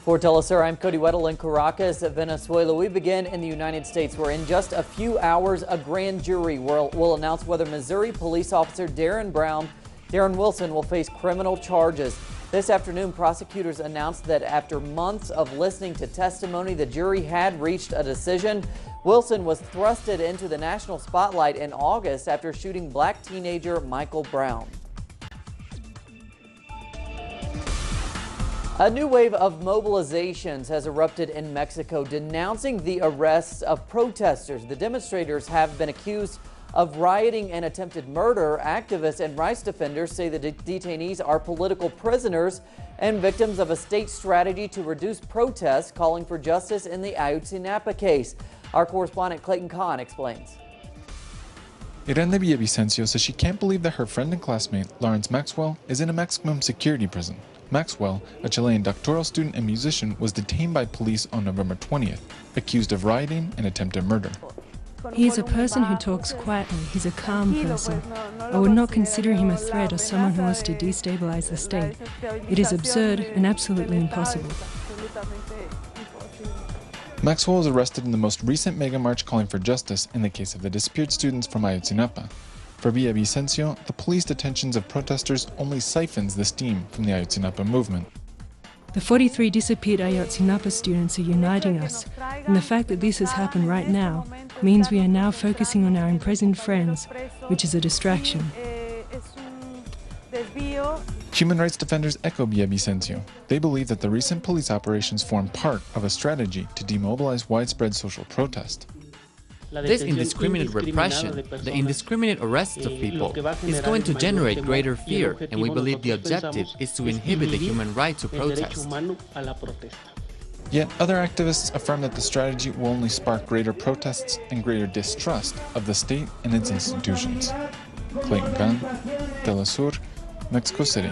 For Telesur, I'm Cody Weddle in Caracas, Venezuela. We begin in the United States, where in just a few hours, a grand jury will announce whether Missouri police officer Darren Wilson will face criminal charges. This afternoon, prosecutors announced that after months of listening to testimony, the jury had reached a decision. Wilson was thrusted into the national spotlight in August after shooting black teenager Michael Brown. A new wave of mobilizations has erupted in Mexico, denouncing the arrests of protesters. The demonstrators have been accused of rioting and attempted murder. Activists and rights defenders say the detainees are political prisoners and victims of a state strategy to reduce protests, calling for justice in the Ayotzinapa case. Our correspondent Clayton Kahn explains. Irene Villavicencio says she can't believe that her friend and classmate, Lawrence Maxwell, is in a maximum security prison. Maxwell, a Chilean doctoral student and musician, was detained by police on November 20th, accused of rioting and attempted murder. He is a person who talks quietly. He's a calm person. I would not consider him a threat or someone who wants to destabilize the state. It is absurd and absolutely impossible. Maxwell was arrested in the most recent mega march calling for justice in the case of the disappeared students from Ayotzinapa. For Villavicencio, the police detentions of protesters only siphons the steam from the Ayotzinapa movement. The 43 disappeared Ayotzinapa students are uniting us, and the fact that this has happened right now means we are now focusing on our imprisoned friends, which is a distraction. Human rights defenders echo Villavicencio. They believe that the recent police operations form part of a strategy to demobilize widespread social protest. This indiscriminate repression, the indiscriminate arrests of people, is going to generate greater fear, and we believe the objective is to inhibit the human right to protest. Yet other activists affirm that the strategy will only spark greater protests and greater distrust of the state and its institutions. Clayton Kahn, Telesur, Mexico City.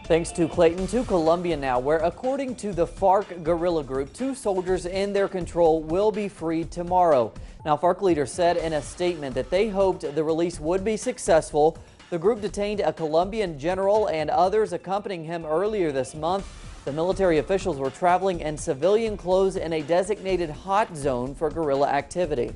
Thanks to Clayton. To Colombia now, where according to the FARC guerrilla group, 2 soldiers in their control will be freed tomorrow. Now, FARC leaders said in a statement that they hoped the release would be successful. The group detained a Colombian general and others accompanying him earlier this month. The military officials were traveling in civilian clothes in a designated hot zone for guerrilla activity.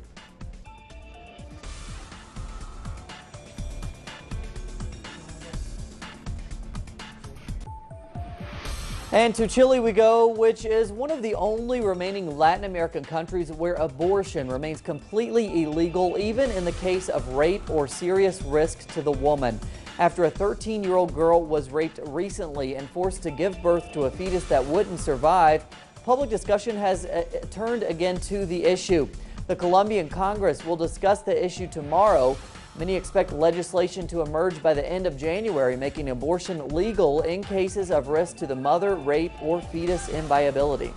And to Chile we go, which is one of the only remaining Latin American countries where abortion remains completely illegal, even in the case of rape or serious risk to the woman. After a 13-year-old girl was raped recently and forced to give birth to a fetus that wouldn't survive, public discussion has turned again to the issue. The Colombian Congress will discuss the issue tomorrow. Many expect legislation to emerge by the end of January, making abortion legal in cases of risk to the mother, rape, or fetus inviability.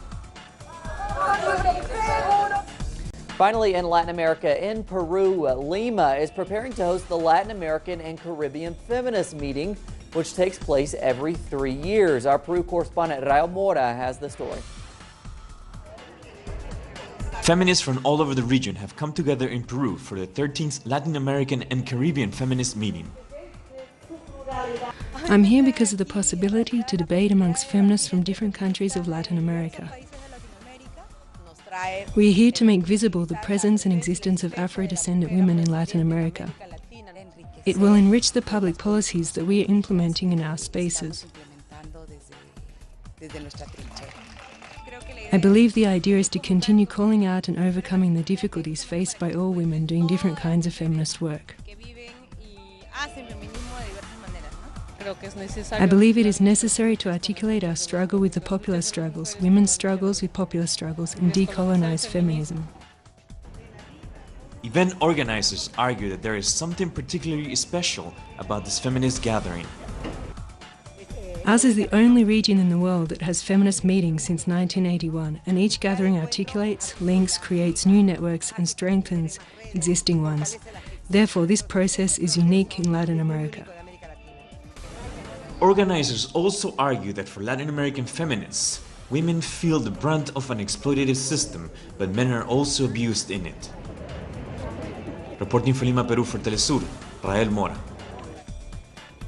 Finally, in Latin America, in Peru, Lima is preparing to host the Latin American and Caribbean Feminist Meeting, which takes place every 3 years. Our Peru correspondent Rael Mora has the story. Feminists from all over the region have come together in Peru for the 13th Latin American and Caribbean Feminist Meeting. I'm here because of the possibility to debate amongst feminists from different countries of Latin America. We are here to make visible the presence and existence of Afro-descendant women in Latin America. It will enrich the public policies that we are implementing in our spaces. I believe the idea is to continue calling out and overcoming the difficulties faced by all women doing different kinds of feminist work. I believe it is necessary to articulate our struggle with the popular struggles, women's struggles with popular struggles, and decolonize feminism. Event organizers argue that there is something particularly special about this feminist gathering. Ours is the only region in the world that has feminist meetings since 1981, and each gathering articulates, links, creates new networks and strengthens existing ones. Therefore, this process is unique in Latin America. Organizers also argue that for Latin American feminists, women feel the brunt of an exploitative system, but men are also abused in it. Reporting from Lima, Peru for Telesur, Rael Mora.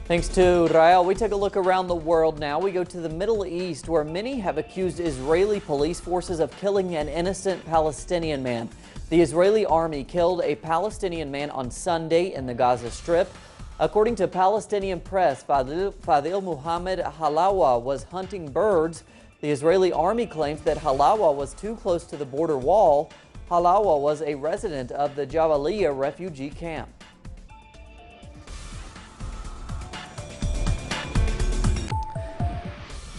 Thanks to Rael. We take a look around the world now. We go to the Middle East, where many have accused Israeli police forces of killing an innocent Palestinian man. The Israeli army killed a Palestinian man on Sunday in the Gaza Strip. According to Palestinian press, Fadil Muhammad Halawa was hunting birds. The Israeli army claims that Halawa was too close to the border wall. Halawa was a resident of the Jabalia refugee camp.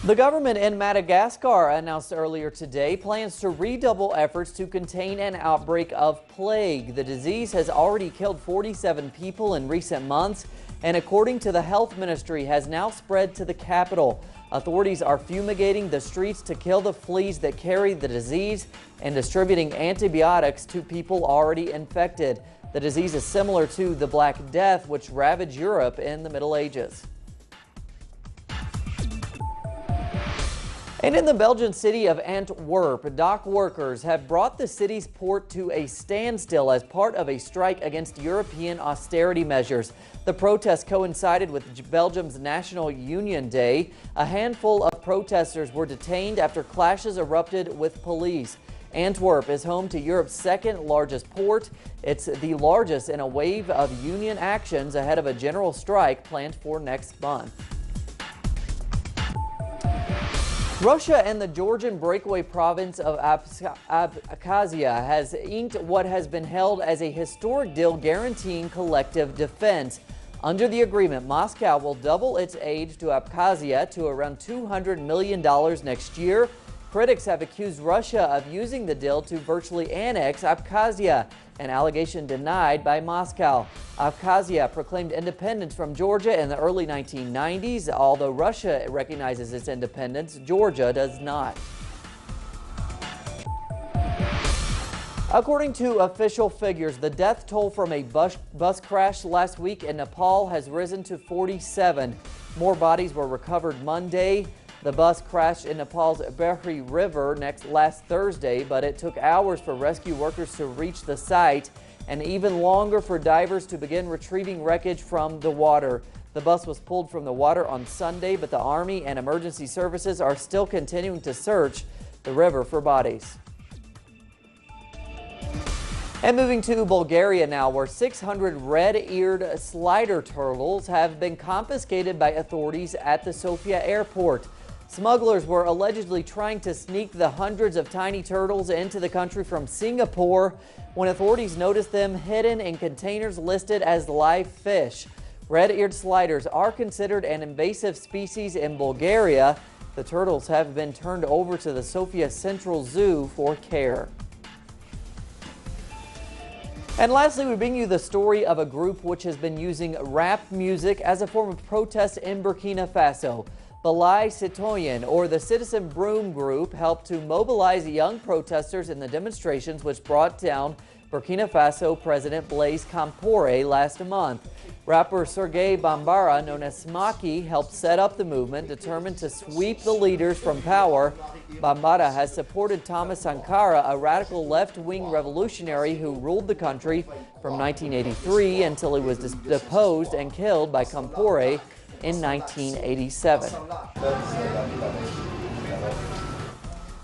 The government in Madagascar announced earlier today plans to redouble efforts to contain an outbreak of plague. The disease has already killed 47 people in recent months, and according to the health ministry, has now spread to the capital. Authorities are fumigating the streets to kill the fleas that carry the disease and distributing antibiotics to people already infected. The disease is similar to the Black Death, which ravaged Europe in the Middle Ages. And in the Belgian city of Antwerp, dock workers have brought the city's port to a standstill as part of a strike against European austerity measures. The protest coincided with Belgium's National Union Day. A handful of protesters were detained after clashes erupted with police. Antwerp is home to Europe's second largest port. It's the largest in a wave of union actions ahead of a general strike planned for next month. Russia and the Georgian breakaway province of Abkhazia has inked what has been held as a historic deal guaranteeing collective defense. Under the agreement, Moscow will double its aid to Abkhazia to around $200 million next year. Critics have accused Russia of using the deal to virtually annex Abkhazia, an allegation denied by Moscow. Abkhazia proclaimed independence from Georgia in the early 1990s. Although Russia recognizes its independence, Georgia does not. According to official figures, the death toll from a bus crash last week in Nepal has risen to 47. More bodies were recovered Monday. The bus crashed in Nepal's Behri River last Thursday, but it took hours for rescue workers to reach the site and even longer for divers to begin retrieving wreckage from the water. The bus was pulled from the water on Sunday, but the Army and emergency services are still continuing to search the river for bodies. And moving to Bulgaria now, where 600 red-eared slider turtles have been confiscated by authorities at the Sofia airport. Smugglers were allegedly trying to sneak the hundreds of tiny turtles into the country from Singapore when authorities noticed them hidden in containers listed as live fish. Red-eared sliders are considered an invasive species in Bulgaria. The turtles have been turned over to the Sofia Central Zoo for care. And lastly, we bring you the story of a group which has been using rap music as a form of protest in Burkina Faso. Balai Citoyen, or the Citizen Broom Group, helped to mobilize young protesters in the demonstrations which brought down Burkina Faso President Blaise Compaoré last month. Rapper Serge Bambara, known as Smaki, helped set up the movement, determined to sweep the leaders from power. Bambara has supported Thomas Sankara, a radical left-wing revolutionary who ruled the country from 1983 until he was deposed and killed by Compaoré in 1987.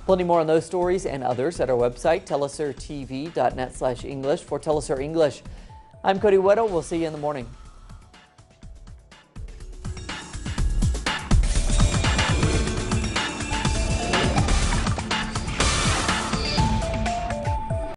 Plenty more on those stories and others at our website, telesurtv.net/English. For Telesur English, I'm Cody Weddle. We'll see you in the morning.